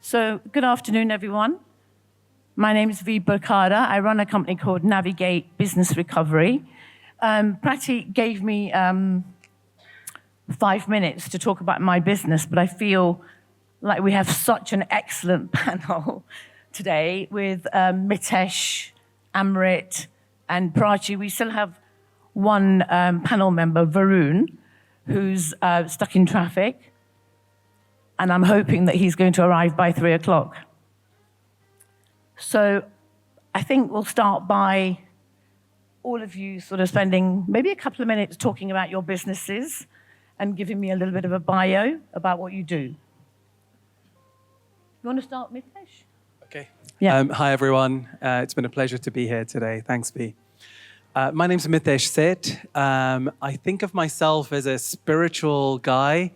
So, good afternoon, everyone. My name is Bharkhada. I run a company called Navigate Business Recovery. Prachi gave me 5 minutes to talk about my business, but I feel like we have such an excellent panel today with Mitesh, Amrit, and Prachi. We still have one panel member, Varun, who's stuck in traffic, and I'm hoping that he's going to arrive by 3 o'clock. So I think we'll start by all of you sort of spending maybe a couple of minutes talking about your businesses and giving me a little bit of a bio about what you do. You want to start, Mitesh? Okay. Yeah. Hi, everyone. It's been a pleasure to be here today. Thanks, B. My name's Mitesh Sheth. I think of myself as a spiritual guy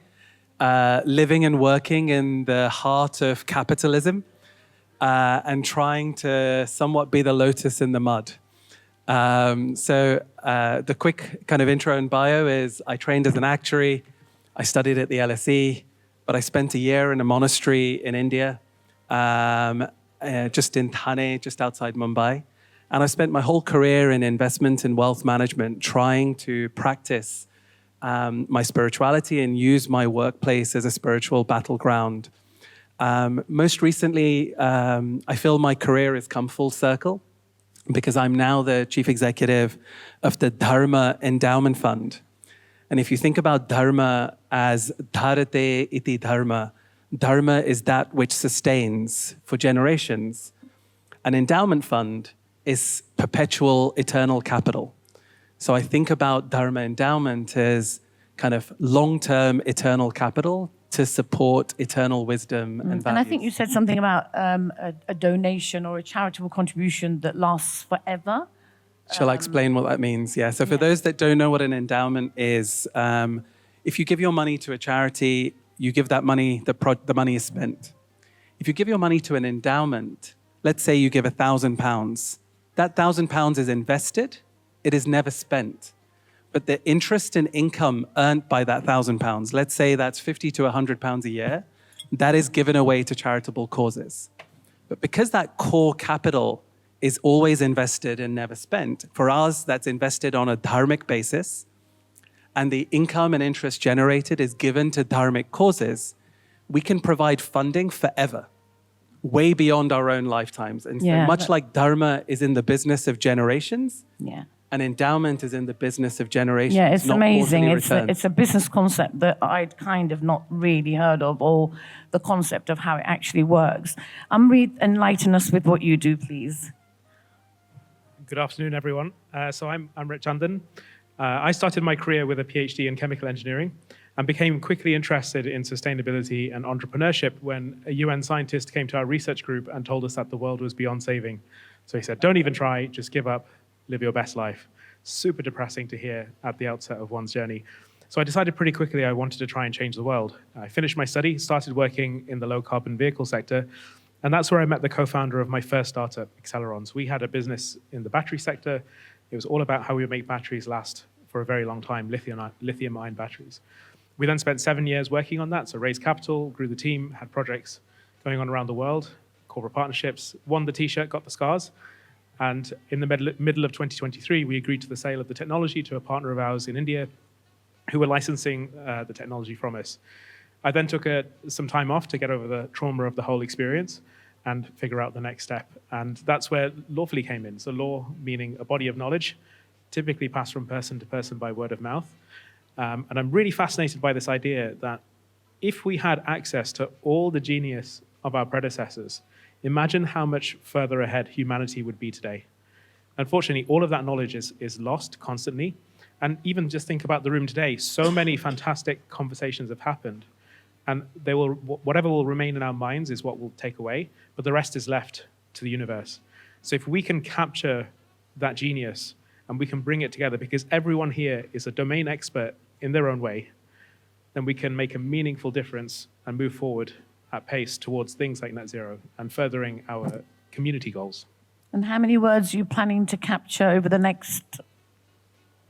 living and working in the heart of capitalism and trying to somewhat be the lotus in the mud. The quick kind of intro and bio is I trained as an actuary. I studied at the LSE, but I spent a year in a monastery in India, just in Thane, just outside Mumbai. And I spent my whole career in investment and wealth management trying to practice my spirituality and use my workplace as a spiritual battleground. Most recently, I feel my career has come full circle because I'm now the chief executive of the Dharma Endowment Fund. And if you think about Dharma as dharate iti dharma, Dharma is that which sustains for generations. An endowment fund is perpetual eternal capital. So I think about Dharma endowment as kind of long-term eternal capital to support eternal wisdom and values. And I think you said something about a donation or a charitable contribution that lasts forever. Shall I explain what that means? Yeah. So for those that don't know what an endowment is, if you give your money to a charity, you give that money, the money is spent. If you give your money to an endowment, let's say you give £1,000, that £1,000 is invested, it is never spent. But the interest and income earned by that £1,000, let's say that's £50 to £100 a year, that is given away to charitable causes. But because that core capital is always invested and never spent, for us, that's invested on a dharmic basis, and the income and interest generated is given to dharmic causes, we can provide funding forever, way beyond our own lifetimes. And so much like Dharma is in the business of generations, an endowment is in the business of generations. Yeah, it's amazing. It's a business concept that I'd kind of not really heard of, or the concept of how it actually works. Amrit, enlighten us with what you do, please. Good afternoon, everyone. So I'm Amrit Chandan. I started my career with a PhD in chemical engineering and became quickly interested in sustainability and entrepreneurship when a UN scientist came to our research group and told us that the world was beyond saving. So he said, don't even try, just give up, live your best life. Super depressing to hear at the outset of one's journey. So I decided pretty quickly I wanted to try and change the world. I finished my study, started working in the low carbon vehicle sector, and that's where I met the co-founder of my first startup, Accelerons. We had a business in the battery sector. It was all about how we would make batteries last for a very long time, lithium-ion batteries. We then spent 7 years working on that, so raised capital, grew the team, had projects going on around the world, corporate partnerships, won the T-shirt, got the scars, and in the middle of 2023, we agreed to the sale of the technology to a partner of ours in India who were licensing the technology from us. I then took some time off to get over the trauma of the whole experience and figure out the next step. And that's where Lorefully came in. So law meaning a body of knowledge, typically passed from person to person by word of mouth. And I'm really fascinated by this idea that if we had access to all the genius of our predecessors, imagine how much further ahead humanity would be today. Unfortunately, all of that knowledge is lost constantly. And even just think about the room today, so many fantastic conversations have happened. And whatever will remain in our minds is what we'll take away, but the rest is left to the universe. So if we can capture that genius and we can bring it together, because everyone here is a domain expert in their own way, then we can make a meaningful difference and move forward at pace towards things like net zero and furthering our community goals. And how many words are you planning to capture over the next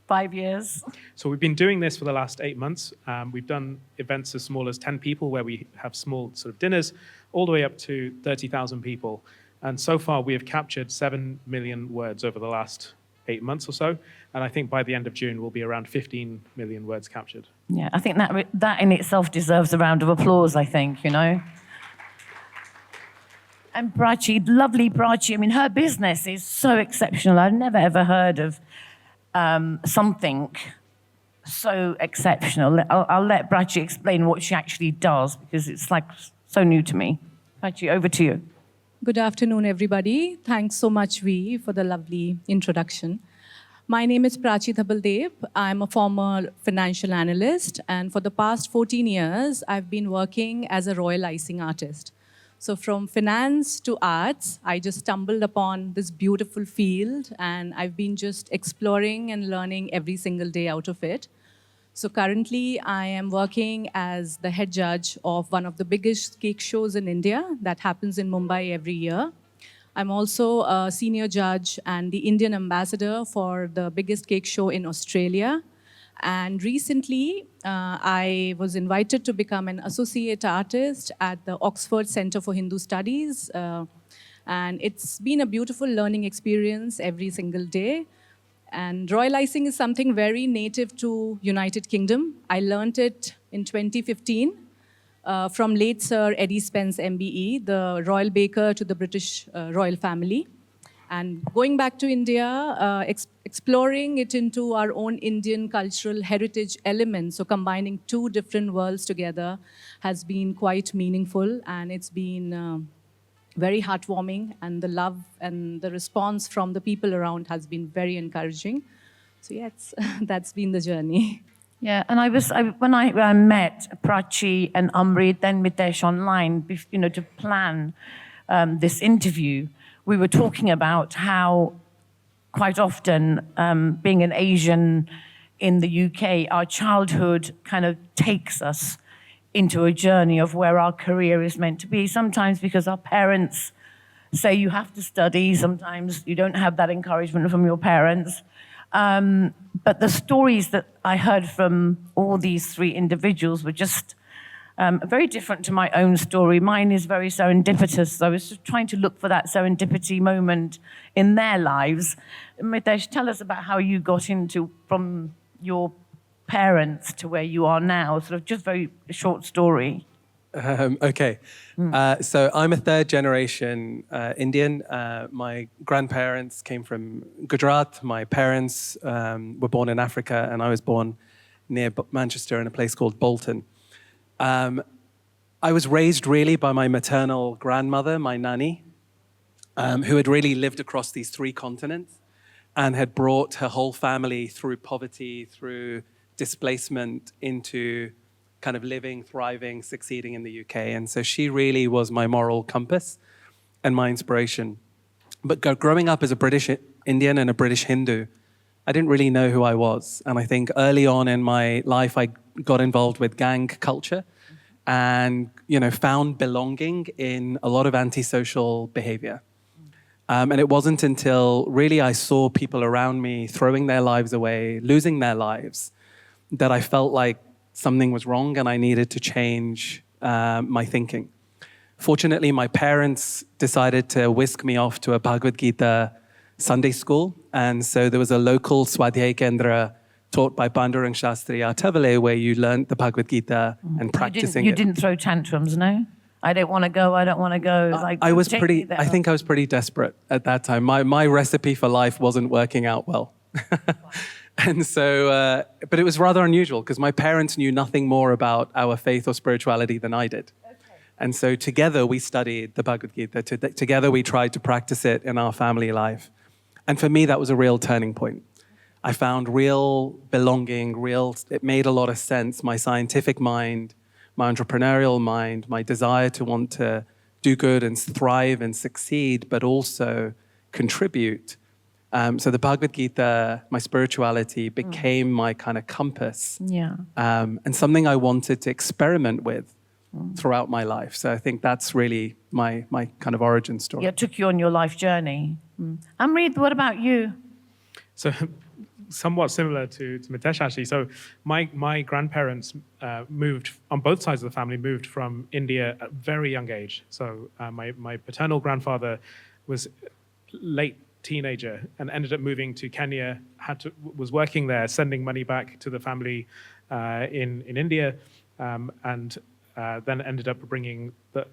5 years? So we've been doing this for the last 8 months. We've done events as small as 10 people where we have small sort of dinners, all the way up to 30,000 people. And so far, we have captured 7 million words over the last 8 months or so. And I think by the end of June, we'll be around 15 million words captured. Yeah, I think that in itself deserves a round of applause, I think, you know. And Prachi, lovely Prachi, I mean, her business is so exceptional. I've never, ever heard of something so exceptional. I'll let Prachi explain what she actually does, because it's like so new to me. Prachi, over to you. Good afternoon, everybody. Thanks so much, Vi, for the lovely introduction. My name is Prachi Dhabaldeb. I'm a former financial analyst, and for the past 14 years, I've been working as a royal icing artist. So from finance to arts, I just stumbled upon this beautiful field, and I've been just exploring and learning every single day out of it. So currently, I am working as the head judge of one of the biggest cake shows in India that happens in Mumbai every year. I'm also a senior judge and the Indian ambassador for the biggest cake show in Australia. And recently, I was invited to become an associate artist at the Oxford Center for Hindu Studies. And it's been a beautiful learning experience every single day. And royal icing is something very native to United Kingdom. I learned it in 2015 from late Sir Eddie Spence MBE, the royal baker to the British royal family. And going back to India, exploring it into our own Indian cultural heritage elements, so combining two different worlds together has been quite meaningful, and it's been very heartwarming, and the love and the response from the people around has been very encouraging. So yeah, that's been the journey. Yeah, and when I met Prachi and Amrit, then Mitesh online, you know, to plan this interview, we were talking about how quite often, being an Asian in the UK, our childhood kind of takes us into a journey of where our career is meant to be. Sometimes because our parents say you have to study, sometimes you don't have that encouragement from your parents. But the stories that I heard from all these three individuals were just very different to my own story. Mine is very serendipitous. So I was just trying to look for that serendipity moment in their lives. Mitesh, tell us about how you got from your parents to where you are now, sort of just very short story. Okay. So I'm a third generation Indian. My grandparents came from Gujarat. My parents were born in Africa, and I was born near Manchester in a place called Bolton. I was raised really by my maternal grandmother, my nanny, who had really lived across these three continents and had brought her whole family through poverty, through displacement into kind of living, thriving, succeeding in the UK. And so she really was my moral compass and my inspiration. But growing up as a British Indian and a British Hindu, I didn't really know who I was. And I think early on in my life, I got involved with gang culture and, you know, found belonging in a lot of antisocial behavior. And it wasn't until really I saw people around me throwing their lives away, losing their lives, that I felt like something was wrong and I needed to change my thinking. Fortunately, my parents decided to whisk me off to a Bhagavad Gita Sunday school. And so there was a local Swadhyay Kendra taught by Pandurang Shastri Atavale where you learned the Bhagavad Gita and practicing You didn't throw tantrums, no? I don't want to go, I don't want to go. Like, I think I was pretty desperate at that time. My recipe for life wasn't working out well. And so, but it was rather unusual because my parents knew nothing more about our faith or spirituality than I did. Okay. And so together we studied the Bhagavad Gita. Together we tried to practice it in our family life. And for me, that was a real turning point. I found real belonging, it made a lot of sense. My scientific mind, my entrepreneurial mind, my desire to want to do good and thrive and succeed, but also contribute. So the Bhagavad Gita, my spirituality became my kind of compass. Yeah. And something I wanted to experiment with throughout my life. So I think that's really my kind of origin story. Yeah, it took you on your life journey. Amrit, what about you? So somewhat similar to Mitesh, actually. So my grandparents moved, on both sides of the family, moved from India at a very young age. So my paternal grandfather was late teenager and ended up moving to Kenya, was working there, sending money back to the family in India, and then ended up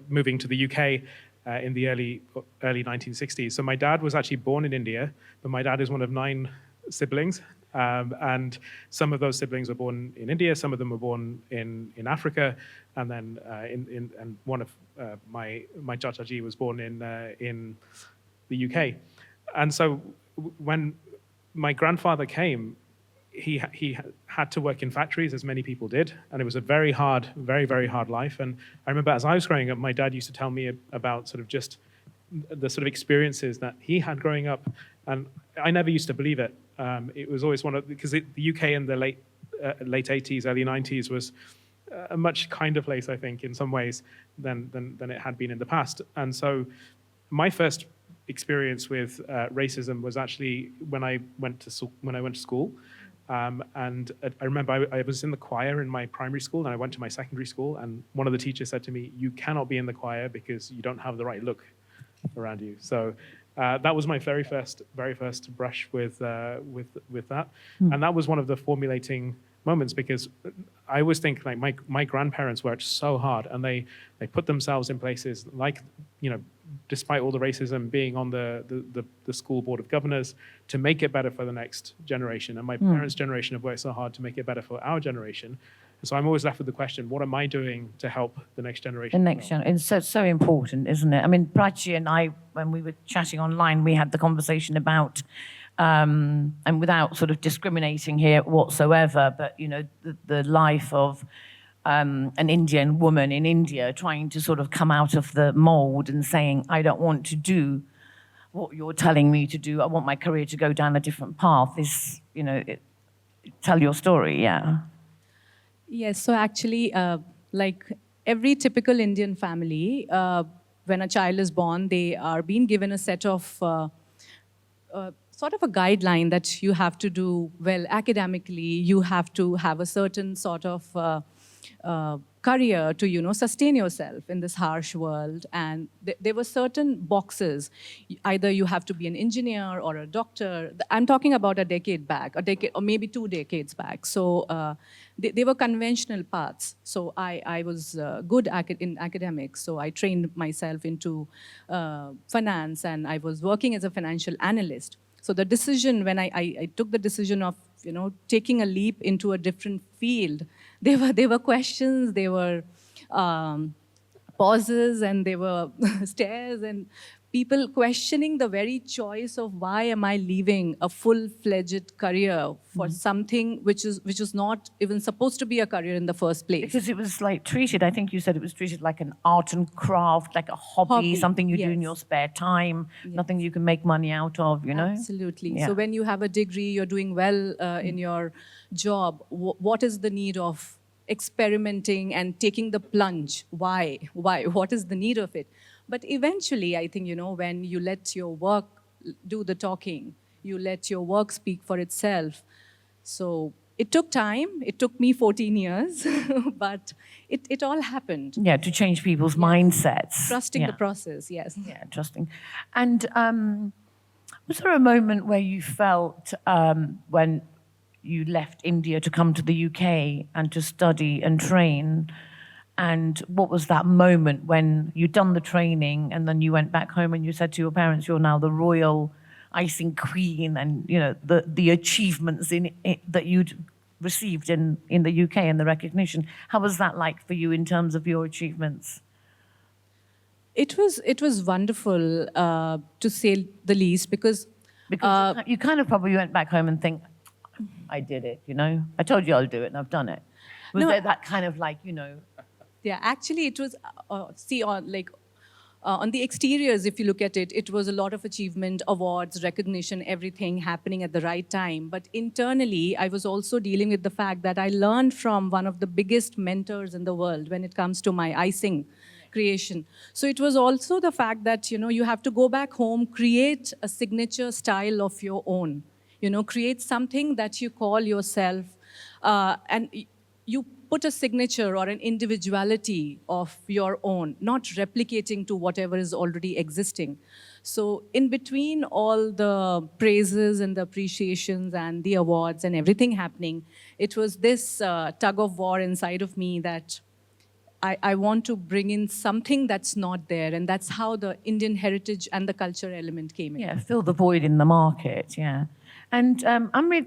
moving to the UK in the early 1960s. So my dad was actually born in India, but my dad is one of 9 siblings, and some of those siblings were born in India, some of them were born in Africa, and then and one of my chachaji was born in the UK. And so when my grandfather came, he had to work in factories, as many people did, and it was a very, very hard life. And I remember as I was growing up, my dad used to tell me about sort of just the sort of experiences that he had growing up, and I never used to believe it. It was always because the UK in the late 80s, early 90s was a much kinder place, I think, in some ways than it had been in the past. And so my first experience with racism was actually when I went to school. And I remember I was in the choir in my primary school, and I went to my secondary school, and one of the teachers said to me, "You cannot be in the choir because you don't have the right look around you." So that was my very first brush with that, and that was one of the formulating moments, because I always think like my grandparents worked so hard, and they put themselves in places like, despite all the racism, being on the school board of governors to make it better for the next generation. And my parents' generation have worked so hard to make it better for our generation. And so I'm always left with the question, what am I doing to help the next generation? The next generation. It's so important, isn't it? I mean, Prachi and I, when we were chatting online, we had the conversation about, and without sort of discriminating here whatsoever, but, the life of an Indian woman in India trying to sort of come out of the mold and saying, I don't want to do what you're telling me to do. I want my career to go down a different path. Is, tell your story, yeah. Yes, so actually, like every typical Indian family, when a child is born, they are being given a set of sort of a guideline that you have to do well academically, you have to have a certain sort of career to, sustain yourself in this harsh world. And there were certain boxes. Either you have to be an engineer or a doctor. I'm talking about a decade or maybe 2 decades back. So they were conventional paths. So I was good in academics. So I trained myself into finance, and I was working as a financial analyst. So the decision, when I took the decision of, taking a leap into a different field, there were questions, there were pauses, and there were stares, and people questioning the very choice of why am I leaving a full-fledged career for something which is not even supposed to be a career in the first place. Because it was like treated, I think you said it was treated like an art and craft, like a hobby. Something you do in your spare time, nothing you can make money out of, Absolutely. Yeah. So when you have a degree, you're doing well in your job, what is the need of experimenting and taking the plunge? Why? What is the need of it? But eventually, I think, when you let your work do the talking, you let your work speak for itself. So it took time. It took me 14 years, but it all happened. Yeah, to change people's mindsets. Trusting the process, yes. Yeah, trusting. And was there a moment where you felt when you left India to come to the UK and to study and train? And what was that moment when you'd done the training and then you went back home and you said to your parents, you're now the royal icing queen, and the achievements that you'd received in the UK and the recognition? How was that like for you in terms of your achievements? It was wonderful, to say the least, because you kind of probably went back home and think, I did it, I told you I'll do it and I've done it. Was there that kind of like, Yeah, actually it was, on the exteriors, if you look at it, it was a lot of achievement, awards, recognition, everything happening at the right time. But internally, I was also dealing with the fact that I learned from one of the biggest mentors in the world when it comes to my icing creation. So it was also the fact that, you have to go back home, create a signature style of your own. Create something that you call yourself, and you put a signature or an individuality of your own, not replicating to whatever is already existing. So in between all the praises and the appreciations and the awards and everything happening, it was this tug of war inside of me that I want to bring in something that's not there. And that's how the Indian heritage and the culture element came in. Yeah, fill the void in the market, yeah. And Amrit,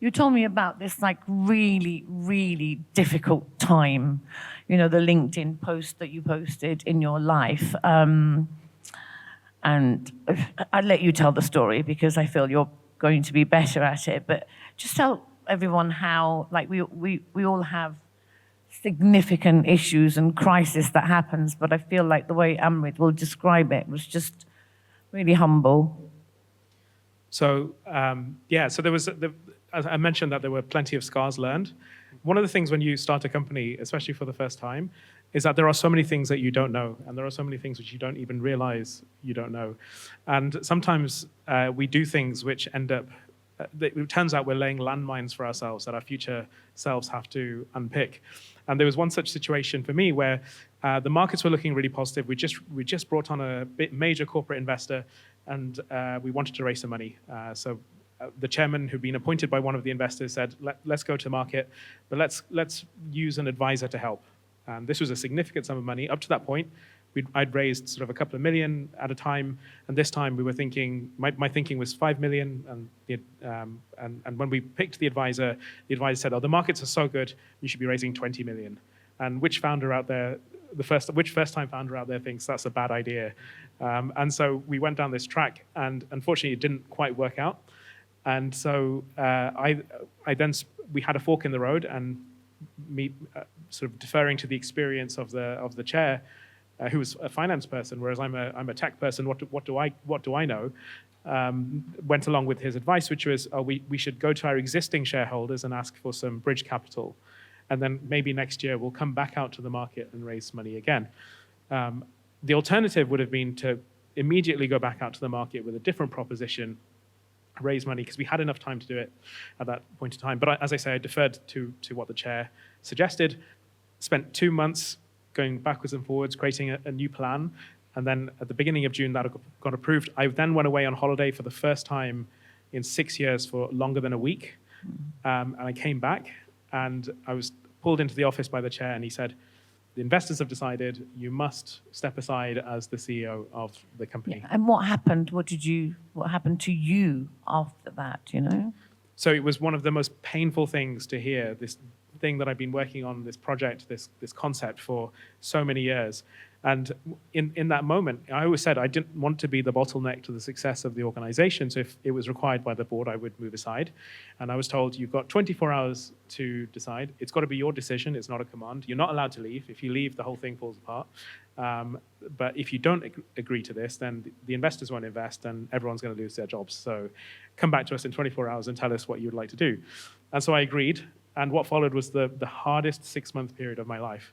you told me about this like really, really difficult time, the LinkedIn post that you posted in your life. And I'll let you tell the story because I feel you're going to be better at it. But just tell everyone how, like, we all have significant issues and crisis that happens, but I feel like the way Amrit will describe it was just really humble. So, so there was, as I mentioned, that there were plenty of scars learned. One of the things when you start a company, especially for the first time, is that there are so many things that you don't know, and there are so many things which you don't even realize you don't know. And sometimes we do things which end up, it turns out we're laying landmines for ourselves that our future selves have to unpick. And there was one such situation for me where the markets were looking really positive. We just brought on a major corporate investor, and we wanted to raise some money. So the chairman, who'd been appointed by one of the investors, said, let's go to market, but let's use an advisor to help. And this was a significant sum of money. Up to that point, I'd raised sort of a couple of million at a time, and this time we were thinking, my thinking was 5 million, and when we picked the advisor said, oh, the markets are so good, you should be raising 20 million. And which founder out there, which first-time founder out there thinks that's a bad idea? And so we went down this track, and unfortunately it didn't quite work out. And so we had a fork in the road, and me sort of deferring to the experience of the chair, who was a finance person, whereas I'm a tech person. What do I know? Went along with his advice, which was, we should go to our existing shareholders and ask for some bridge capital, and then maybe next year we'll come back out to the market and raise money again. The alternative would have been to immediately go back out to the market with a different proposition, raise money, because we had enough time to do it at that point in time. But as I say, I deferred to what the chair suggested, spent 2 months going backwards and forwards, creating a new plan. And then at the beginning of June, that got approved. I then went away on holiday for the first time in 6 years for longer than a week. And I came back, and I was pulled into the office by the chair, and he said, the investors have decided you must step aside as the CEO of the company. Yeah. And what happened? What happened to you after that, So it was one of the most painful things to hear, this thing that I've been working on, this project, this concept for so many years. And in that moment, I always said I didn't want to be the bottleneck to the success of the organization. So if it was required by the board, I would move aside. And I was told, you've got 24 hours to decide. It's got to be your decision. It's not a command. You're not allowed to leave. If you leave, the whole thing falls apart. But if you don't agree to this, then the investors won't invest and everyone's going to lose their jobs. So come back to us in 24 hours and tell us what you'd like to do. And so I agreed. And what followed was the hardest 6-month period of my life.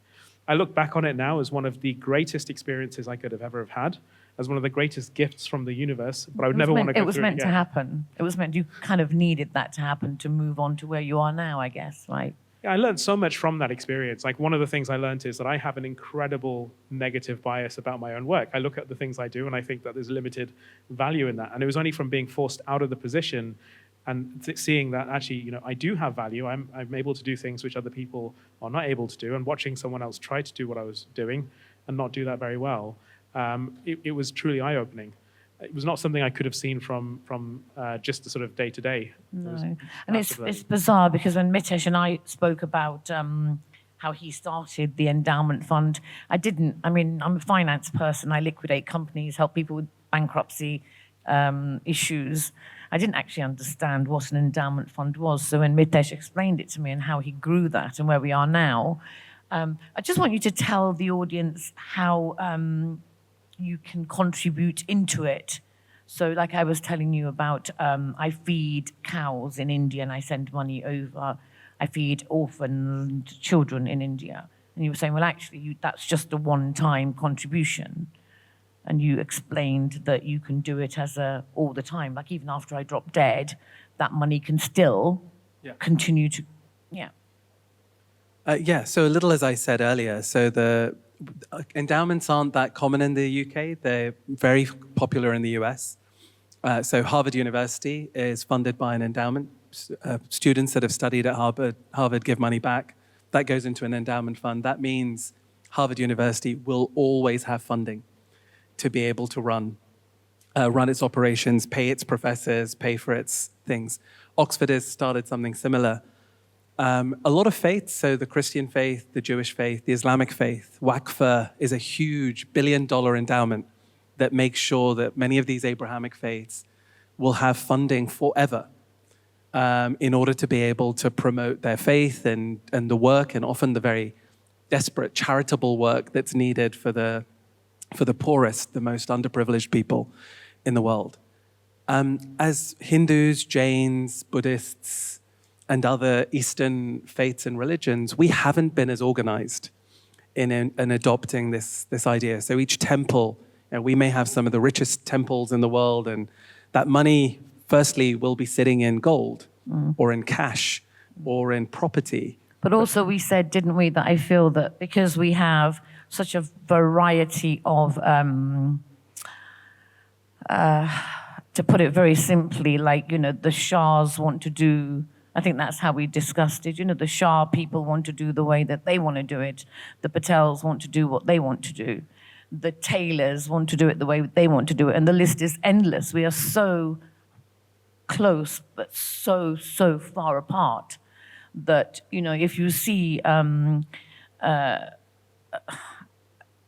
I look back on it now as one of the greatest experiences I could have ever had, as one of the greatest gifts from the universe, but I would never want to go through it again. It was meant to happen. It was meant, you kind of needed that to happen to move on to where you are now, I guess, right? Yeah, I learned so much from that experience. Like, one of the things I learned is that I have an incredible negative bias about my own work. I look at the things I do and I think that there's limited value in that. And it was only from being forced out of the position and seeing that actually, I do have value. I'm able to do things which other people are not able to do, and watching someone else try to do what I was doing and not do that very well, it was truly eye-opening. It was not something I could have seen from just the sort of day-to-day. No. And it's bizarre because when Mitesh and I spoke about how he started the endowment fund, I'm a finance person. I liquidate companies, help people with bankruptcy issues. I didn't actually understand what an endowment fund was. So when Mitesh explained it to me and how he grew that and where we are now, I just want you to tell the audience how you can contribute into it. So like I was telling you about, I feed cows in India and I send money over. I feed orphan children in India. And you were saying, well, actually, that's just a one-time contribution. And you explained that you can do it all the time. Like even after I drop dead, that money can still continue to, So a little as I said earlier, so the endowments aren't that common in the UK. They're very popular in the US. So Harvard University is funded by an endowment. Students that have studied at Harvard give money back. That goes into an endowment fund. That means Harvard University will always have funding to be able to run its operations, pay its professors, pay for its things. Oxford has started something similar. A lot of faiths, so the Christian faith, the Jewish faith, the Islamic faith, Waqf is a huge billion-dollar endowment that makes sure that many of these Abrahamic faiths will have funding forever in order to be able to promote their faith and the work, and often the very desperate charitable work that's needed for the poorest, the most underprivileged people in the world. As Hindus, Jains, Buddhists, and other Eastern faiths and religions, we haven't been as organized in adopting this idea. So each temple, we may have some of the richest temples in the world, and that money, firstly, will be sitting in gold or in cash or in property. But also we said, didn't we, that I feel that because we have such a variety of, to put it very simply, like, the Shahs want to do, I think that's how we discussed it, the Shah people want to do the way that they want to do it. The Patels want to do what they want to do. The Taylors want to do it the way they want to do it. And the list is endless. We are so close, but so far apart that, if you see,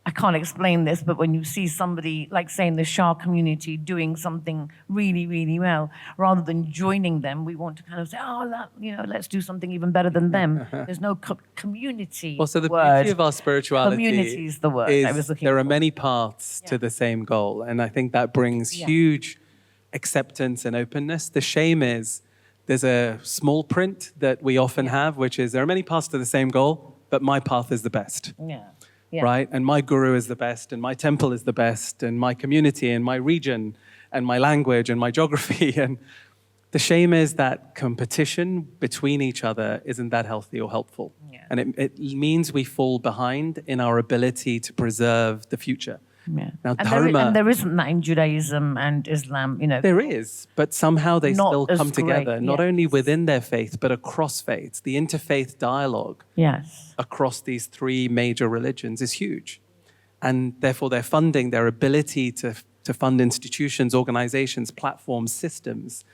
I can't explain this, but when you see somebody, like say in the Shah community, doing something really, really well, rather than joining them, we want to kind of say, let's do something even better than them. There's no community. Well, so the word. beauty of our spirituality Community is the word I was looking there are for. many paths to the same goal. And I think that brings huge acceptance and openness. The shame is there's a small print that we often have, which is there are many paths to the same goal, but my path is the best. Yeah. Right? And my guru is the best, and my temple is the best, and my community, and my region, and my language, and my geography. And the shame is that competition between each other isn't that healthy or helpful. Yeah. And it means we fall behind in our ability to preserve the future. Yeah. Now, and Dharma... there isn't that in Judaism and Islam, There is, but somehow they Not still as come great, together, not only within their faith, but across faiths. The interfaith dialogue across these three major religions is huge. And therefore, their funding, their ability to fund institutions, organizations, platforms, systems,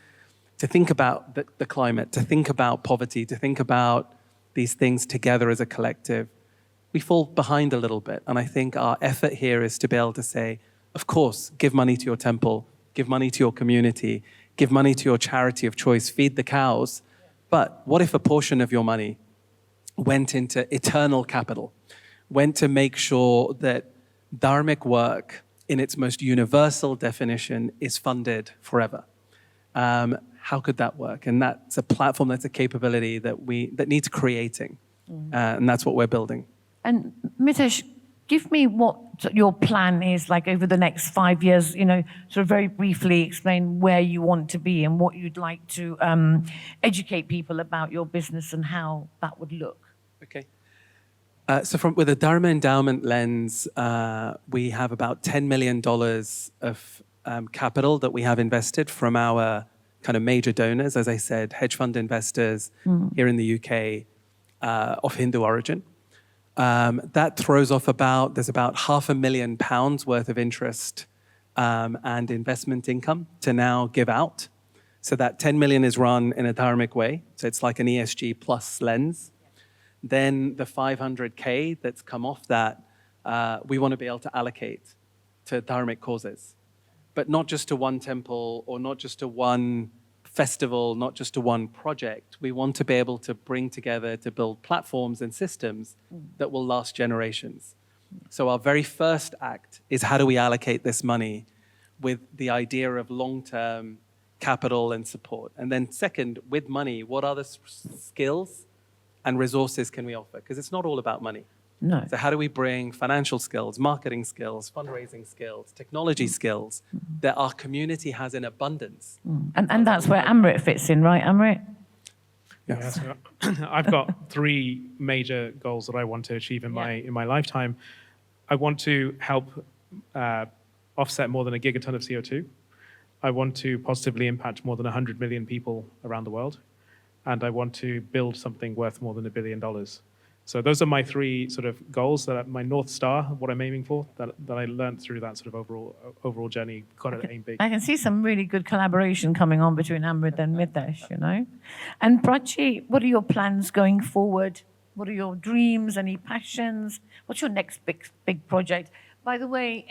to think about the climate, to think about poverty, to think about these things together as a collective, we fall behind a little bit. And I think our effort here is to be able to say, of course, give money to your temple, give money to your community, give money to your charity of choice, feed the cows. But what if a portion of your money went into eternal capital, went to make sure that dharmic work in its most universal definition is funded forever? How could that work? And that's a platform, that's a capability that needs creating. And that's what we're building. And Mitesh, give me what your plan is like over the next 5 years, sort of very briefly explain where you want to be and what you'd like to educate people about your business and how that would look. Okay. So with a Dharma endowment lens, we have about $10 million of capital that we have invested from our kind of major donors, as I said, hedge fund investors here in the UK of Hindu origin. That throws off there's about £500,000 worth of interest and investment income to now give out. So that 10 million is run in a dharmic way. So it's like an ESG plus lens. Then the 500K that's come off that, we want to be able to allocate to dharmic causes. But not just to one temple or not just to one festival, not just to one project. We want to be able to bring together to build platforms and systems that will last generations. So our very first act is how do we allocate this money with the idea of long-term capital and support. And then second, with money, what other skills and resources can we offer? Because it's not all about money. No. So how do we bring financial skills, marketing skills, fundraising skills, technology skills that our community has in abundance? And that's where Amrit fits in, right, Amrit? Yeah, so I've got three major goals that I want to achieve in my lifetime. I want to help offset more than a gigaton of CO2. I want to positively impact more than 100 million people around the world. And I want to build something worth more than $1 billion. So those are my three sort of goals that are my North Star, what I'm aiming for, that I learned through that sort of overall journey. Got to aim big. I can see some really good collaboration coming on between Amrit and Mitesh, you know. And Prachi, what are your plans going forward? What are your dreams? Any passions? What's your next big project? By the way,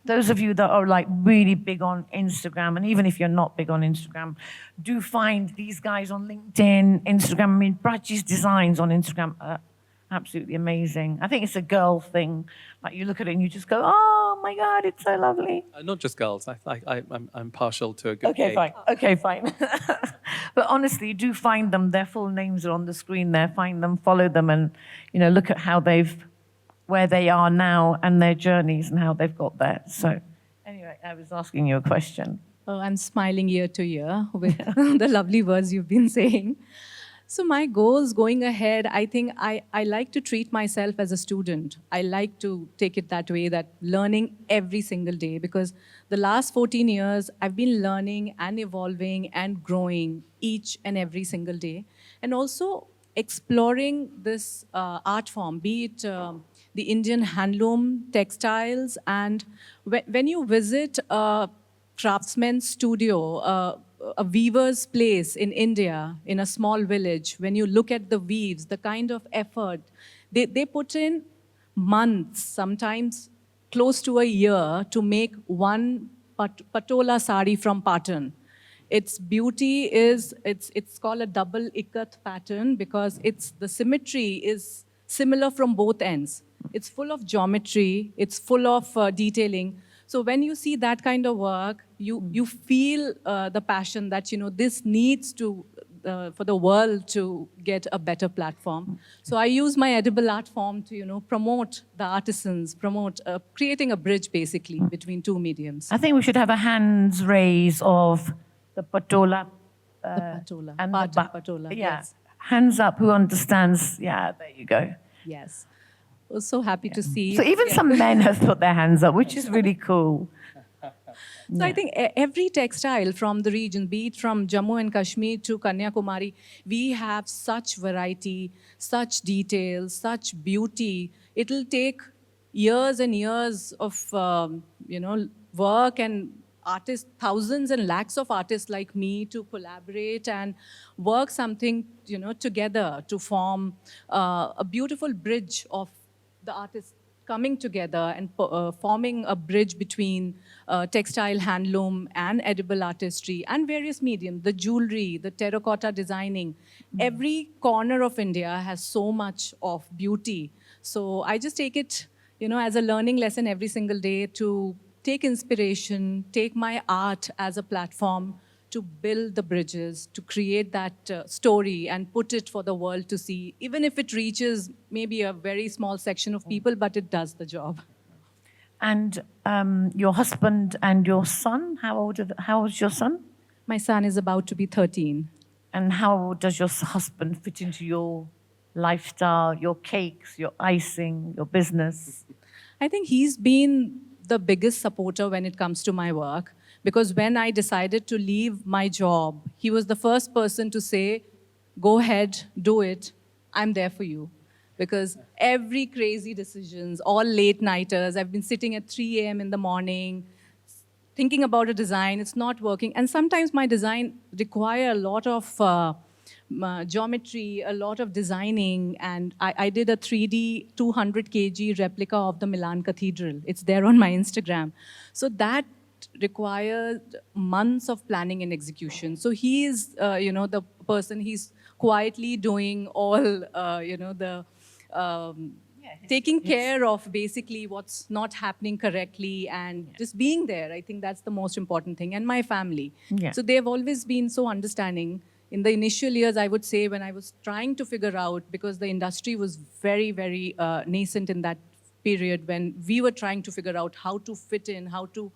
those of you that are like really big on Instagram, and even if you're not big on Instagram, do find these guys on LinkedIn, Instagram. I mean, Prachi's designs on Instagram are absolutely amazing. I think it's a girl thing. Like you look at it and you just go, oh my God, it's so lovely. Not just girls. I'm partial to a good Okay, cake. fine. Okay, fine. But honestly, do find them. Their full names are on the screen there. Find them, follow them, and look at where they are now and their journeys and how they've got there. So anyway, I was asking you a question. Oh, I'm smiling ear to ear with the lovely words you've been saying. So my goals going ahead, I think I like to treat myself as a student. I like to take it that way, that learning every single day, because the last 14 years, I've been learning and evolving and growing each and every single day. And also exploring this art form, be it the Indian handloom, textiles, and when you visit a craftsman's studio, a weaver's place in India, in a small village, when you look at the weaves, the kind of effort, they put in months, sometimes close to a year, to make one patola sari from pattern. Its beauty is, it's called a double ikat pattern because the symmetry is similar from both ends. It's full of geometry, it's full of detailing. So when you see that kind of work, you feel the passion that, this needs to, for the world to get a better platform. So I use my edible art form to, promote the artisans, promote creating a bridge, basically, between two mediums. I think we should have a hands raise of the patola. The patola, And patola, yeah. yes. Hands up, who understands? Yeah, there you go. Yes. I was so happy to see. So even some men have put their hands up, which is really cool. So I think every textile from the region, be it from Jammu and Kashmir to Kanyakumari, we have such variety, such details, such beauty. It'll take years and years of, work and artists, thousands and lakhs of artists like me to collaborate and work something, together to form a beautiful bridge of the artists coming together and forming a bridge between textile, handloom, and edible artistry, and various mediums, the jewelry, the terracotta designing. Every corner of India has so much of beauty. So I just take it, as a learning lesson every single day to take inspiration, take my art as a platform to build the bridges, to create that story and put it for the world to see, even if it reaches maybe a very small section of people, but it does the job. And your husband and your son, how old is your son? My son is about to be 13. And how does your husband fit into your lifestyle, your cakes, your icing, your business? I think he's been the biggest supporter when it comes to my work. Because when I decided to leave my job, he was the first person to say, go ahead, do it, I'm there for you. Because every crazy decisions, all late nighters, I've been sitting at 3 a.m. in the morning, thinking about a design, it's not working. And sometimes my design require a lot of geometry, a lot of designing, and I did a 3D 200 kg replica of the Milan Cathedral. It's there on my Instagram. So that required months of planning and execution. So he is, the person, he's quietly doing all, taking care of basically what's not happening correctly and just being there. I think that's the most important thing. And my family. Yeah. So they've always been so understanding. in the initial years, I would say, when I was trying to figure out, because the industry was very, very nascent in that period, when we were trying to figure out how to fit in, how to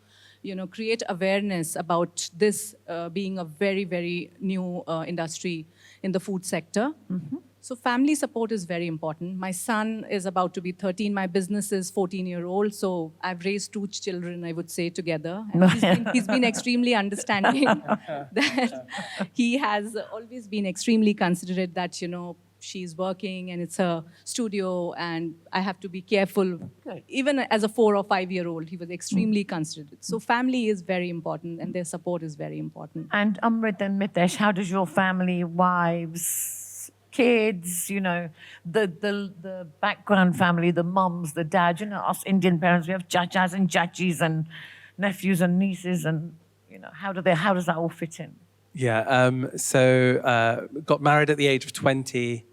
create awareness about this being a very, very new industry in the food sector. Mm-hmm. So family support is very important. My son is about to be 13. My business is 14-year-old. So I've raised 2 children, I would say, together. And he's been extremely understanding that he has always been extremely considerate that, she's working and it's a studio and I have to be careful. Good. Even as a 4 or 5-year-old, he was extremely considerate. So family is very important and their support is very important. And Amrit and Mitesh, how does your family, wives, kids, the background family, the mums, the dads, us Indian parents, we have chachas and chachis and nephews and nieces, and how does that all fit in? Yeah, so got married at the age of 20,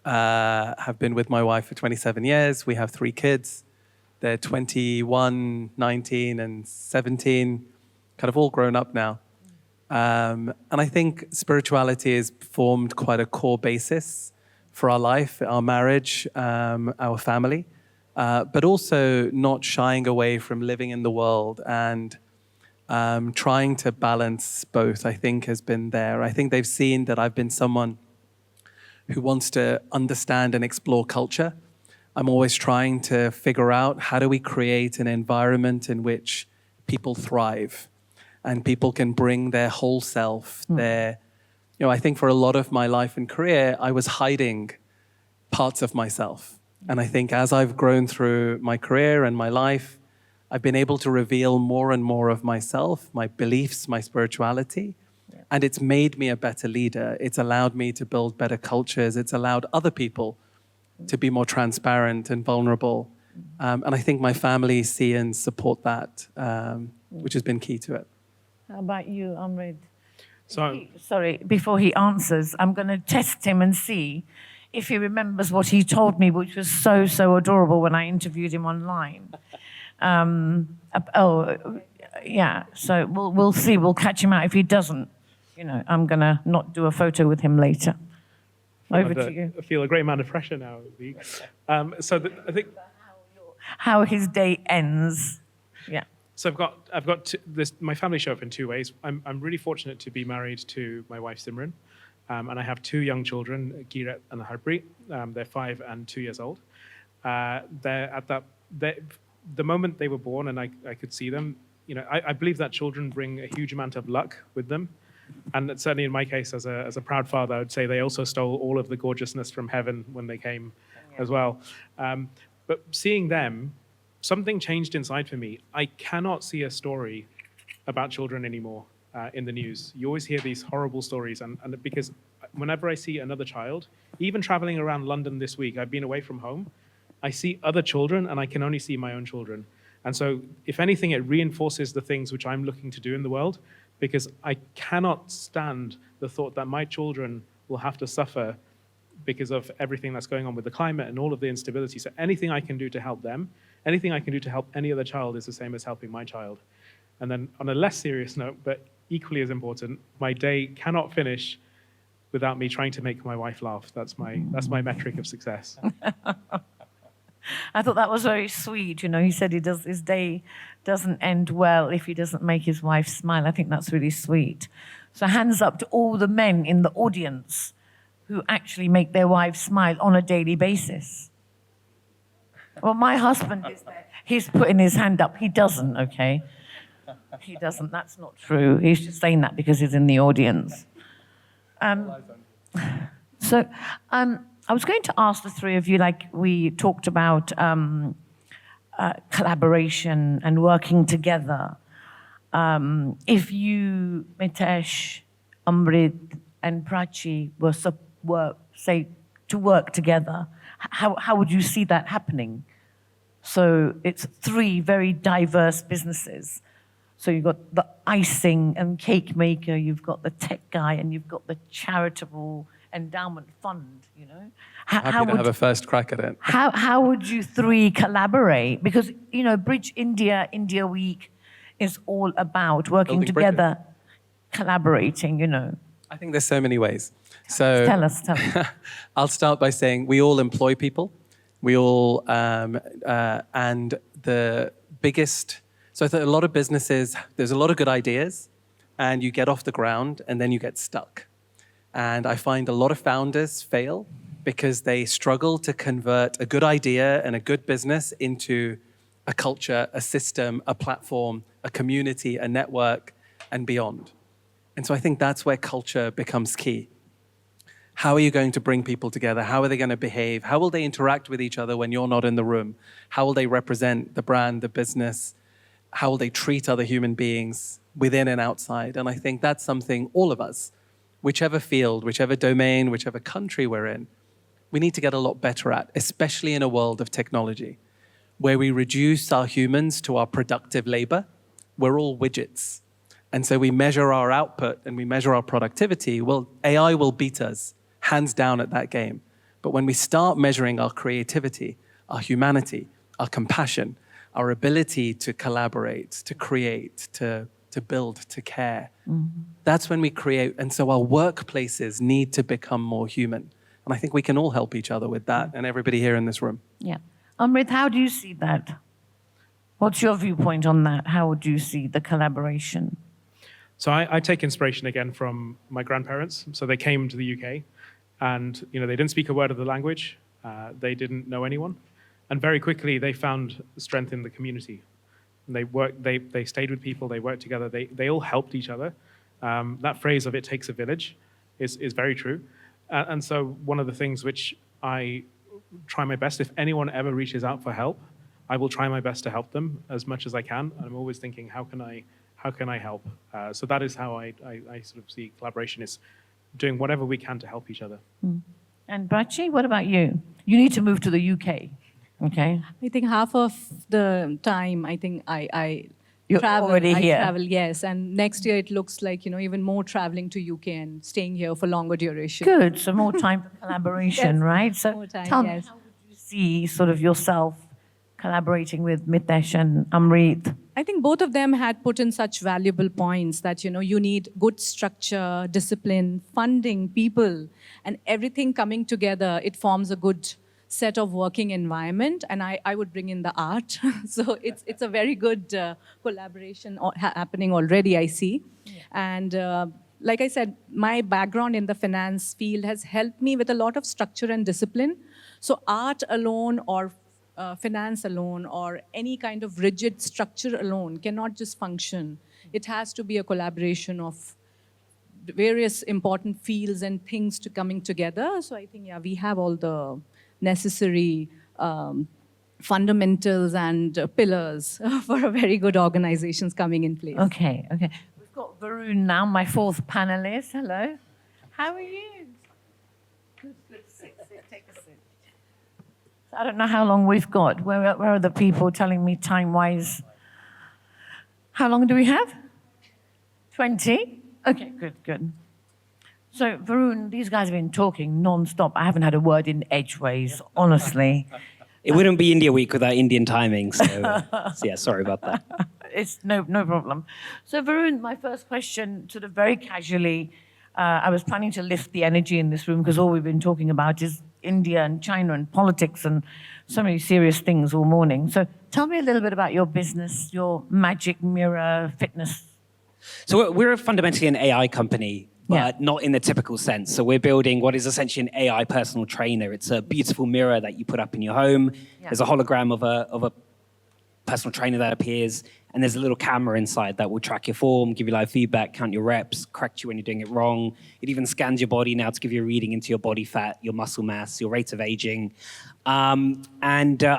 have been with my wife for 27 years. We have 3 kids. They're 21, 19, and 17, kind of all grown up now. And I think spirituality has formed quite a core basis for our life, our marriage, our family, but also not shying away from living in the world and trying to balance both, I think, has been there. I think they've seen that I've been someone who wants to understand and explore culture. I'm always trying to figure out how do we create an environment in which people thrive and people can bring their whole self, I think for a lot of my life and career, I was hiding parts of myself. And I think as I've grown through my career and my life, I've been able to reveal more and more of myself, my beliefs, my spirituality. Yeah. And it's made me a better leader. It's allowed me to build better cultures. It's allowed other people to be more transparent and vulnerable. And I think my family see and support that, which has been key to it. How about you, Amrit? So, before he answers, I'm going to test him and see if he remembers what he told me, which was so, so adorable when I interviewed him online. Yeah, so we'll see. We'll catch him out. If he doesn't, I'm going to not do a photo with him later. Over to you. I feel a great amount of pressure now. I think how his day ends. Yeah. So I've got my family show up in 2 ways. I'm really fortunate to be married to my wife Simran, and I have 2 young children, Kirat and Harpreet. They're 5 and 2 years old. The moment they were born, and I could see them. I believe that children bring a huge amount of luck with them, and certainly in my case, as a proud father, I would say they also stole all of the gorgeousness from heaven when they came, as well. But seeing them, something changed inside for me. I cannot see a story about children anymore in the news. You always hear these horrible stories, and because whenever I see another child, even traveling around London this week, I've been away from home, I see other children, and I can only see my own children. And so, if anything, it reinforces the things which I'm looking to do in the world, because I cannot stand the thought that my children will have to suffer because of everything that's going on with the climate and all of the instability. So anything I can do to help them, anything I can do to help any other child is the same as helping my child. And then on a less serious note, but equally as important, my day cannot finish without me trying to make my wife laugh. That's my metric of success. I thought that was very sweet. He said his day doesn't end well if he doesn't make his wife smile. I think that's really sweet. So hands up to all the men in the audience who actually make their wives smile on a daily basis. Well, my husband is there. He's putting his hand up. He doesn't, okay? He doesn't. That's not true. He's just saying that because he's in the audience. I was going to ask the 3 of you, like we talked about collaboration and working together. If you, Mitesh, Amrit, and Prachi were to work together, how would you see that happening? So it's 3 very diverse businesses. So you've got the icing and cake maker, you've got the tech guy, and you've got the charitable endowment fund, Happy to have a first crack at it. How would you 3 collaborate? Because, Bridge India Week is all about working Building together, collaborating, I think there's so many ways. So Tell us. I'll start by saying we all employ people. We all, and the biggest, so I think a lot of businesses, there's a lot of good ideas, and you get off the ground, and then you get stuck. And I find a lot of founders fail because they struggle to convert a good idea and a good business into a culture, a system, a platform, a community, a network, and beyond. And so I think that's where culture becomes key. How are you going to bring people together? How are they going to behave? How will they interact with each other when you're not in the room? How will they represent the brand, the business? How will they treat other human beings within and outside? And I think that's something all of us, whichever field, whichever domain, whichever country we're in, we need to get a lot better at, especially in a world of technology, where we reduce our humans to our productive labor. We're all widgets. And so we measure our output and we measure our productivity. Well, AI will beat us, hands down at that game. But when we start measuring our creativity, our humanity, our compassion, our ability to collaborate, to create, to build, to care, that's when we create. And so our workplaces need to become more human. And I think we can all help each other with that, and everybody here in this room. Yeah. Amrit, how do you see that? What's your viewpoint on that? How would you see the collaboration? So I take inspiration again from my grandparents. So they came to the UK, and they didn't speak a word of the language. They didn't know anyone, and very quickly they found strength in the community. And they stayed with people. They worked together. They all helped each other. That phrase of "it takes a village" is very true. And so one of the things which I try my best, if anyone ever reaches out for help, I will try my best to help them as much as I can. And I'm always thinking, how can I help? So that is how I sort of see collaboration, is doing whatever we can to help each other. And Prachi, what about you? You need to move to the UK, okay? I think half of the time, I think I You're travel. already here. I travel, yes. And next year it looks like, even more traveling to UK and staying here for longer duration. Good, so more time for collaboration, Yes, right? So more time, tell me, yes. how would you see sort of yourself collaborating with Mitesh and Amrit? I think both of them had put in such valuable points that, you need good structure, discipline, funding, people, and everything coming together. It forms a good set of working environment, and I would bring in the art. So it's a very good collaboration happening already, I see. Yeah. And like I said, my background in the finance field has helped me with a lot of structure and discipline. So art alone or finance alone or any kind of rigid structure alone cannot just function. It has to be a collaboration of various important fields and things coming together. So I think, we have all the necessary fundamentals and pillars for a very good organizations coming in place. Okay. We've got Varun now, my fourth panelist. Hello. How are you? Good. Sit, take a seat. I don't know how long we've got. Where are the people telling me time-wise? How long do we have? 20? Okay, good. So, Varun, these guys have been talking non-stop. I haven't had a word in edgeways, honestly. It wouldn't be India Week without Indian timing, so yeah, sorry about that. It's no problem. So, Varun, my first question, sort of very casually, I was planning to lift the energy in this room because all we've been talking about is India and China and politics and so many serious things all morning. So tell me a little bit about your business, your magic mirror fitness. So we're fundamentally an AI company, but not in the typical sense. So we're building what is essentially an AI personal trainer. It's a beautiful mirror that you put up in your home. Yeah. There's a hologram of a personal trainer that appears, and there's a little camera inside that will track your form, give you live feedback, count your reps, correct you when you're doing it wrong. It even scans your body now to give you a reading into your body fat, your muscle mass, your rate of aging. I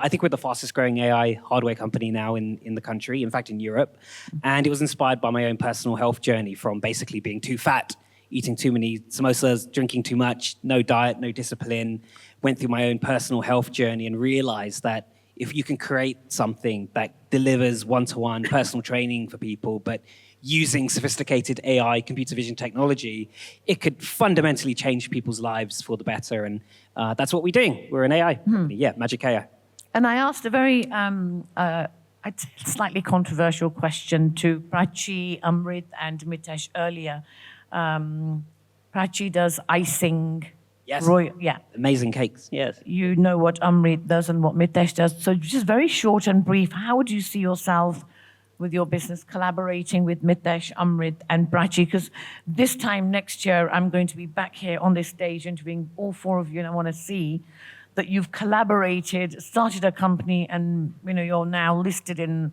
think we're the fastest growing AI hardware company now in the country, in fact in Europe. And it was inspired by my own personal health journey from basically being too fat, eating too many samosas, drinking too much, no diet, no discipline. Went through my own personal health journey and realized that if you can create something that delivers one-to-one personal training for people, but using sophisticated AI, computer vision technology, it could fundamentally change people's lives for the better. And that's what we're doing. We're an AI company. Yeah, Magic AI. And I asked a very slightly controversial question to Prachi, Amrit, and Mitesh earlier. Prachi does icing. Yes. Yeah. Amazing cakes. Yes. You know what Amrit does and what Mitesh does. So just very short and brief, how would you see yourself with your business collaborating with Mitesh, Amrit, and Prachi? Because this time next year, I'm going to be back here on this stage interviewing all four of you, and I want to see that you've collaborated, started a company, and you're now listed in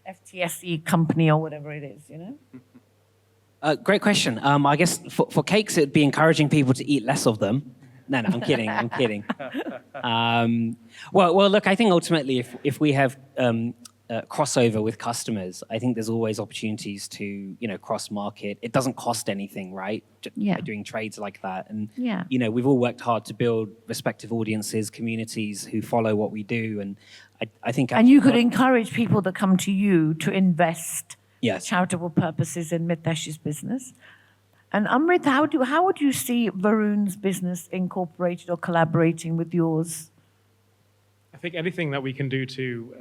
FTSE company or whatever it is, Great question. I guess for cakes, it'd be encouraging people to eat less of them. No, I'm kidding. I'm kidding. Well, look, I think ultimately, if we have crossover with customers, I think there's always opportunities to cross market. It doesn't cost anything, right? Yeah. By doing trades like that, and Yeah. we've all worked hard to build respective audiences, communities who follow what we do, and I think. And you could encourage people that come to you to invest Yes. for charitable purposes in Mitesh's business. And Amrit, how would you see Varun's business incorporated or collaborating with yours? I think anything that we can do to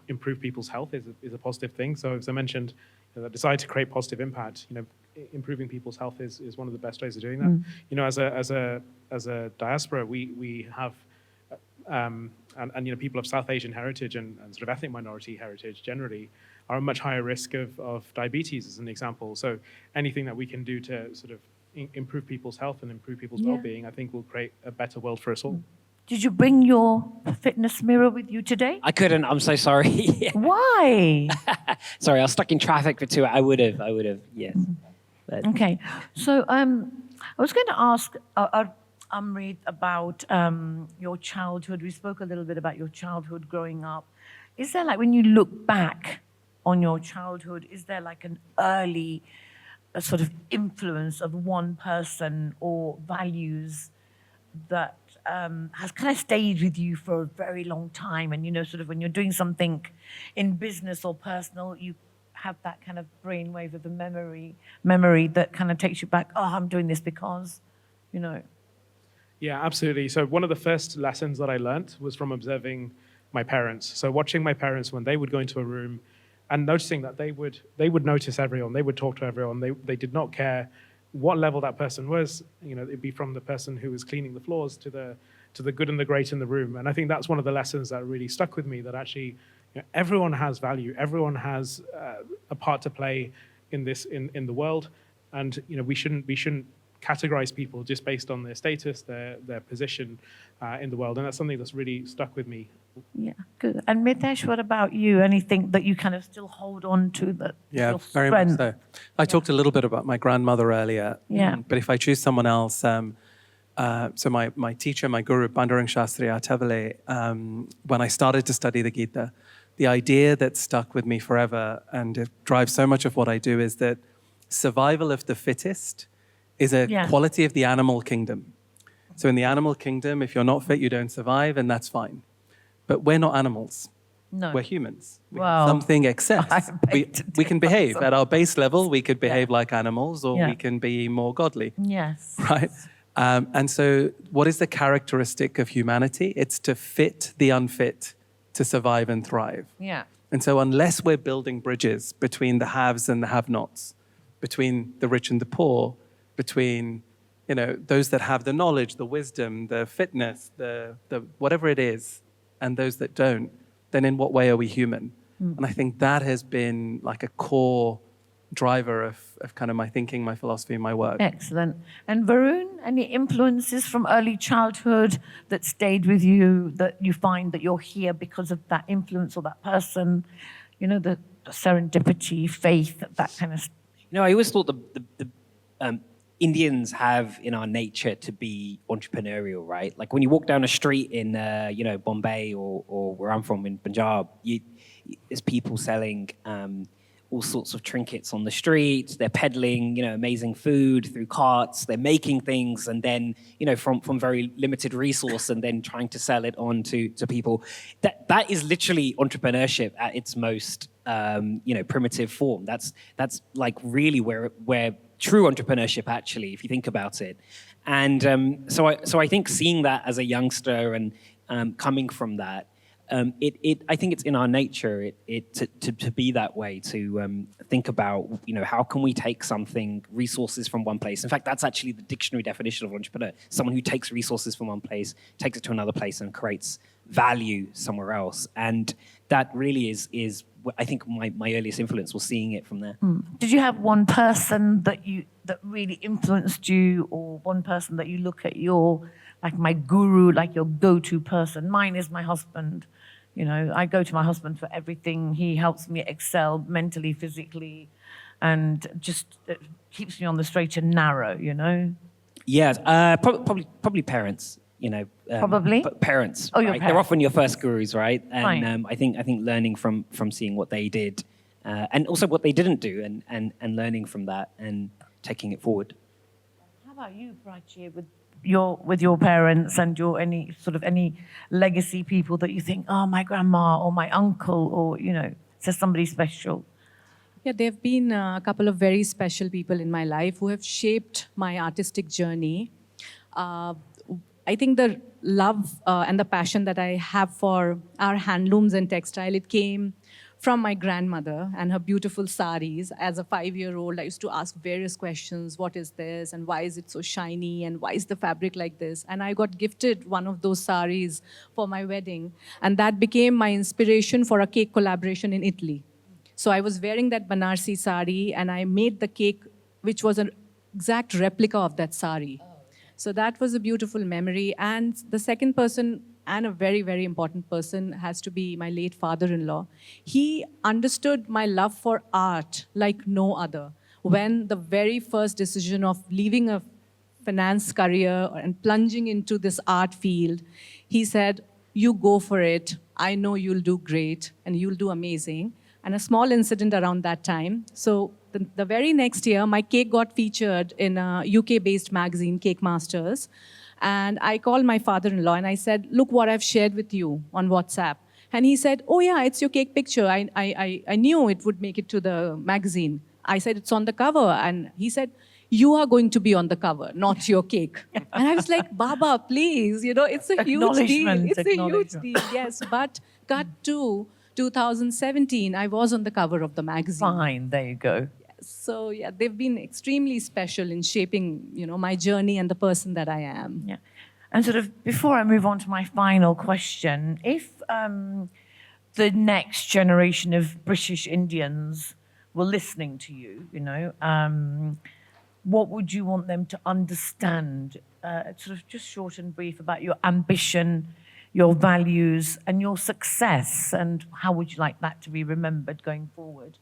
improve people's health is a positive thing. So as I mentioned, the desire to create positive impact, improving people's health is one of the best ways of doing that. As a diaspora, we have people of South Asian heritage and sort of ethnic minority heritage generally are a much higher risk of diabetes, as an example. So anything that we can do to sort of improve people's health and improve people's well-being, I think will create a better world for us all. Did you bring your fitness mirror with you today? I couldn't. I'm so sorry. Why? Sorry, I was stuck in traffic for 2 hours. I would have. Yes. But, Okay. So I was going to ask Amrit about your childhood. We spoke a little bit about your childhood growing up. Is there, like, when you look back on your childhood, is there like an early sort of influence of one person or values that has kind of stayed with you for a very long time? And, sort of when you're doing something in business or personal, you have that kind of brainwave of the memory that kind of takes you back. Oh, I'm doing this because, Yeah, absolutely. So one of the first lessons that I learned was from observing my parents. So watching my parents when they would go into a room and noticing that they would notice everyone, they would talk to everyone, they did not care what level that person was. It'd be from the person who was cleaning the floors to the good and the great in the room. And I think that's one of the lessons that really stuck with me, that actually everyone has value, everyone has a part to play in the world, and we shouldn't categorize people just based on their status, their position in the world. And that's something that's really stuck with me. Yeah, good. And Mitesh, what about you? Anything that you kind of still hold on to that? Yeah, your very much strength? so. I talked a little bit about my grandmother earlier. Yeah. But if I choose someone else, so my teacher, my guru, Pandurang Shastri Athavale, when I started to study the Gita, the idea that stuck with me forever, and it drives so much of what I do, is that survival of the fittest is a quality of the animal kingdom. So in the animal kingdom, if you're not fit, you don't survive, and that's fine. But we're not animals. No. We're humans. We Wow. have something excess. I beg to We can differ. behave. At our base level, we could behave like animals, or Yeah. we can be more godly, Yes. right? And so what is the characteristic of humanity? It's to fit the unfit to survive and thrive. Yeah. And so unless we're building bridges between the haves and the have-nots, between the rich and the poor, between those that have the knowledge, the wisdom, the fitness, the whatever it is, and those that don't, then in what way are we human? And I think that has been like a core driver of kind of my thinking, my philosophy, my work. Excellent. And Varun, any influences from early childhood that stayed with you, that you find that you're here because of that influence or that person, the serendipity, faith, that kind of stuff? I always thought the Indians have in our nature to be entrepreneurial, right? Like when you walk down a street in, Bombay or where I'm from in Punjab, there's people selling all sorts of trinkets on the street. They're peddling, amazing food through carts. They're making things and then, from very limited resource and then trying to sell it on to people. That is literally entrepreneurship at its most, primitive form. That's like really where true entrepreneurship actually, if you think about it. And so I think seeing that as a youngster and coming from that, I think it's in our nature to be that way, to think about, how can we take resources from one place. In fact, that's actually the dictionary definition of entrepreneur: someone who takes resources from one place, takes it to another place, and creates value somewhere else. And that really is I think my earliest influence was seeing it from there. Did you have one person that really influenced you, or one person that you look at like my guru, like your go-to person? Mine is my husband. I go to my husband for everything. He helps me excel mentally, physically, and just keeps me on the straight and narrow, Yeah, probably parents. Probably? Parents. Oh, your right? parents. They're often your first gurus, right? And Fine. I think learning from seeing what they did, and also what they didn't do, and learning from that and taking it forward. How about you, Prachi, with your parents and any legacy people that you think, oh, my grandma or my uncle, or just somebody special? Yeah, there have been a couple of very special people in my life who have shaped my artistic journey. I think the love and the passion that I have for our handlooms and textile, it came from my grandmother and her beautiful saris. As a 5-year-old, I used to ask various questions. What is this? And why is it so shiny? And why is the fabric like this? And I got gifted one of those saris for my wedding. And that became my inspiration for a cake collaboration in Italy. So I was wearing that Banarsi sari, and I made the cake, which was an exact replica of that sari. So that was a beautiful memory. And the second person, and a very, very important person, has to be my late father-in-law. He understood my love for art like no other. When the very first decision of leaving a finance career and plunging into this art field, he said, you go for it. I know you'll do great and you'll do amazing. And a small incident around that time. So the very next year, my cake got featured in a UK-based magazine, Cake Masters. And I called my father-in-law and I said, look what I've shared with you on WhatsApp. And he said, oh yeah, it's your cake picture. I knew it would make it to the magazine. I said, it's on the cover. And he said, you are going to be on the cover, not your cake. And I was like, Baba, please, it's a huge deal. It's a huge deal, yes. But cut to 2017, I was on the cover of the magazine. Fine, there you go. So yeah, they've been extremely special in shaping, my journey and the person that I am. Yeah. And before I move on to my final question, if the next generation of British Indians were listening to you, what would you want them to understand, just short and brief, about your ambition, your values, and your success, and how would you like that to be remembered going forward?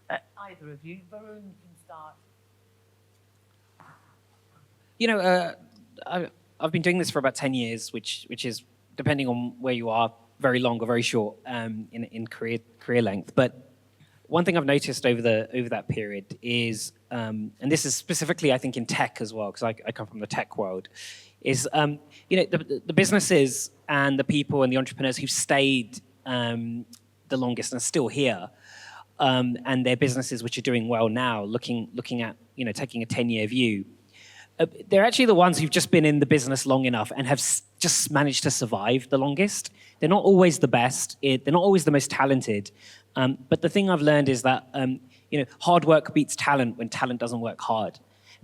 Either of you. Varun can start. I've been doing this for about 10 years, which is, depending on where you are, very long or very short in career length. But one thing I've noticed over that period is, and this is specifically, I think, in tech as well, because I come from the tech world, is the businesses and the people and the entrepreneurs who've stayed the longest and are still here, and their businesses which are doing well now, looking at taking a 10-year view, they're actually the ones who've just been in the business long enough and have just managed to survive the longest. They're not always the best. They're not always the most talented. But the thing I've learned is that hard work beats talent when talent doesn't work hard.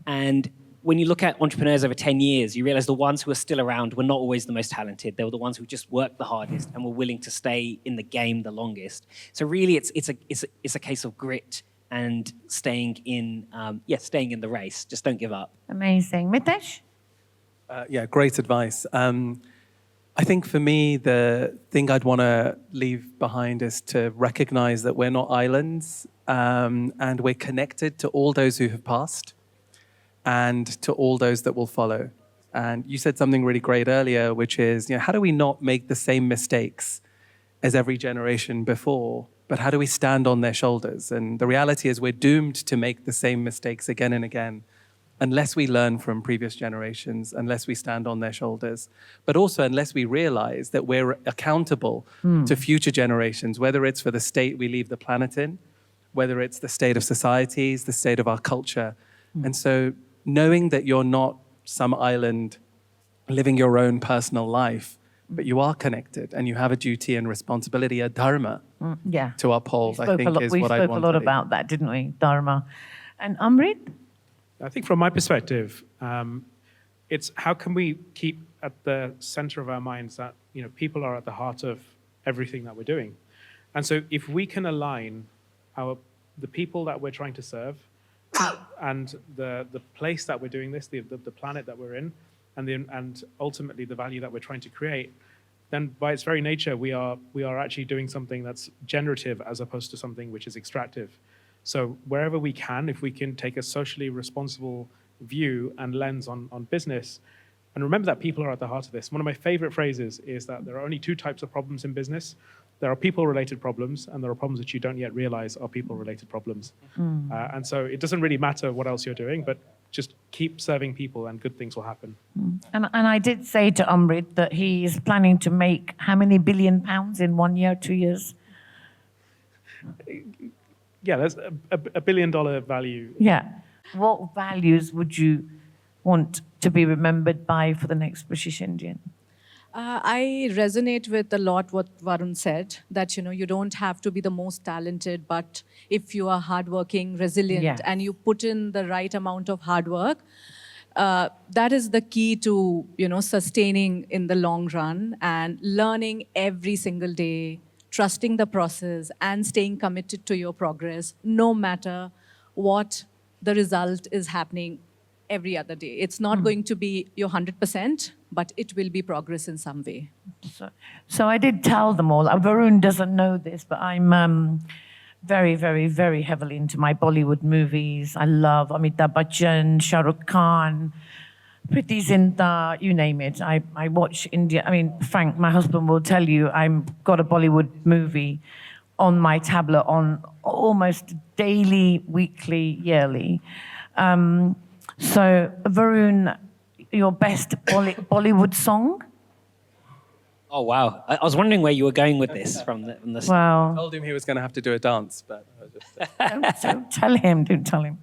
And when you look at entrepreneurs over 10 years, you realize the ones who are still around were not always the most talented. They were the ones who just worked the hardest and were willing to stay in the game the longest. So really, it's a case of grit and staying in the race. Just don't give up. Amazing. Mitesh? Great advice. I think for me, the thing I'd want to leave behind is to recognize that we're not islands, and we're connected to all those who have passed and to all those that will follow. And you said something really great earlier, which is, how do we not make the same mistakes as every generation before, but how do we stand on their shoulders? And the reality is we're doomed to make the same mistakes again and again, unless we learn from previous generations, unless we stand on their shoulders, but also unless we realize that we're accountable to future generations, whether it's for the state we leave the planet in, whether it's the state of societies, the state of our culture. And so knowing that you're not some island living your own personal life, but you are connected and you have a duty and responsibility, a dharma Yeah. to uphold, I think is we what I spoke a want lot to do. about that, didn't we, Dharma? And Amrit? I think from my perspective, it's how can we keep at the center of our minds that people are at the heart of everything that we're doing. And so if we can align the people that we're trying to serve and the place that we're doing this, the planet that we're in, and ultimately the value that we're trying to create, then by its very nature, we are actually doing something that's generative as opposed to something which is extractive. So wherever we can, if we can take a socially responsible view and lens on business, and remember that people are at the heart of this. One of my favorite phrases is that there are only two types of problems in business. There are people-related problems, and there are problems that you don't yet realize are people-related problems. And so it doesn't really matter what else you're doing, but just keep serving people and good things will happen. And I did say to Amrit that he is planning to make how many £billion in 1 year, 2 years? Yeah, there's a $1 billion value. Yeah. What values would you want to be remembered by for the next British Indian? I resonate with a lot what Varun said, that you don't have to be the most talented, but if you are hardworking, resilient, Yes. and you put in the right amount of hard work, that is the key to sustaining in the long run and learning every single day, trusting the process, and staying committed to your progress, no matter what the result is happening every other day. It's not going to be your 100%, but it will be progress in some way. So I did tell them all. Varun doesn't know this, but I'm very, very, very heavily into my Bollywood movies. I love Amitabh Bachchan, Shah Rukh Khan, Priti Zinta, you name it. I watch India. I mean, Frank, my husband, will tell you I've got a Bollywood movie on my tablet on almost daily, weekly, yearly. So, Varun, your best Bollywood song? Oh, wow. I was wondering where you were going with this from the I Well, told him he was going to have to do a dance, but I was just... don't tell him. Don't tell him.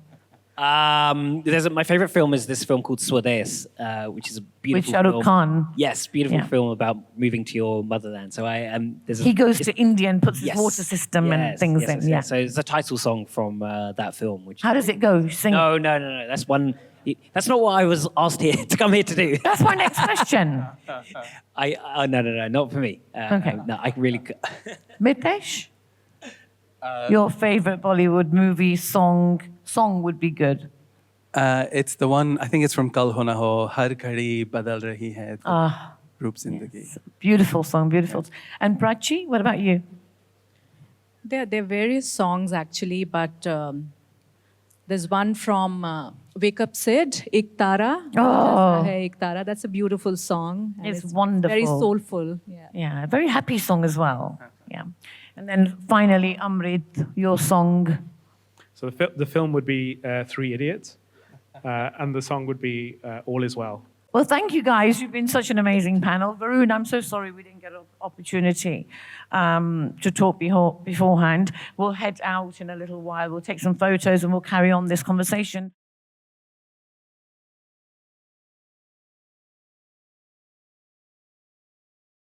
My favorite film is this film called Swades, which is a With beautiful Shah Rukh film. Khan. Yes, beautiful Yeah. film about moving to your motherland. So He goes to India and puts his Yes. water system and Yes, things yes, in. yes, Yeah. yes. So it's a title song from that film. Which How does it go? Sing. No. That's one. That's not what I was asked here to come here to do. That's my next question. No, not for me. Okay. No, I really. Mitesh? Your favorite Bollywood movie song would be good. it's the one, I think it's from Kal Ho Na Ho, Har Ghadi Badal Rahi Hai, Roop Zindagi. Beautiful song, beautiful. And Prachi, what about you? There are various songs actually, but there's one from Wake Up Sid, Ik Tara. Oh. Ik Tara. That's a beautiful song. and It's wonderful. Very soulful. Yeah. Yeah, a very happy song as well. Yeah. And then finally, Amrit, your song. So the film would be Three Idiots, and the song would be All Is Well. Well, thank you guys. You've been such an amazing panel. Varun, I'm so sorry we didn't get an opportunity to talk beforehand. We'll head out in a little while. We'll take some photos and we'll carry on this conversation.